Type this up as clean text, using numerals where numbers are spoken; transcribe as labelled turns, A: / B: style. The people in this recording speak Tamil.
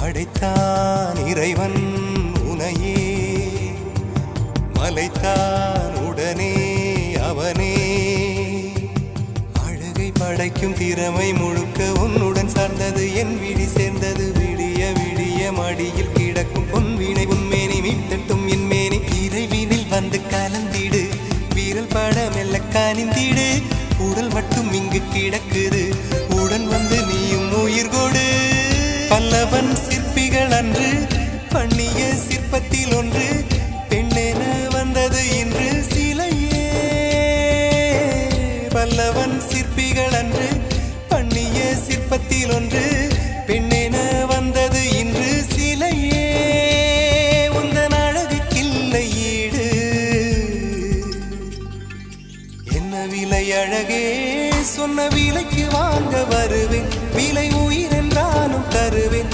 A: படைத்தான் இறைவன் உனையே, மலைத்தான் உடனே அவனே. அழகை படைக்கும் திறமை முழுக்க உன்னுடன் சார்ந்தது, என் விழி சேர்ந்தது. விடிய விடிய மடியில் கிடக்கும் பொன்வினை உன்மேனி மீட்டட்டும் என் மேனி. இறைவினில் வந்து கலந்திடு, வீரல் பட மெல்ல காணிந்திடு. உடல் மட்டும் இங்கு கிடக்குது, உடன் வந்து நீயும் உயிர் கொடு. பல்லவன் சிற்பிகள் அன்று பண்ணிய சிற்பத்தில் ஒன்று, பெண்ணென வந்தது இன்று சிலையே. பல்லவன் சிற்பிகள் அன்று பண்ணிய சிற்பத்தில் ஒன்று, பெண்ணென வந்தது இன்று சிலையே. உந்தன் அழகுக்கில்லை ஈடு, என்ன விலை அழகே, சொன்ன விலைக்கு வாங்க வருவேன். விலை உயிர் என்றாலும் தருவேன்.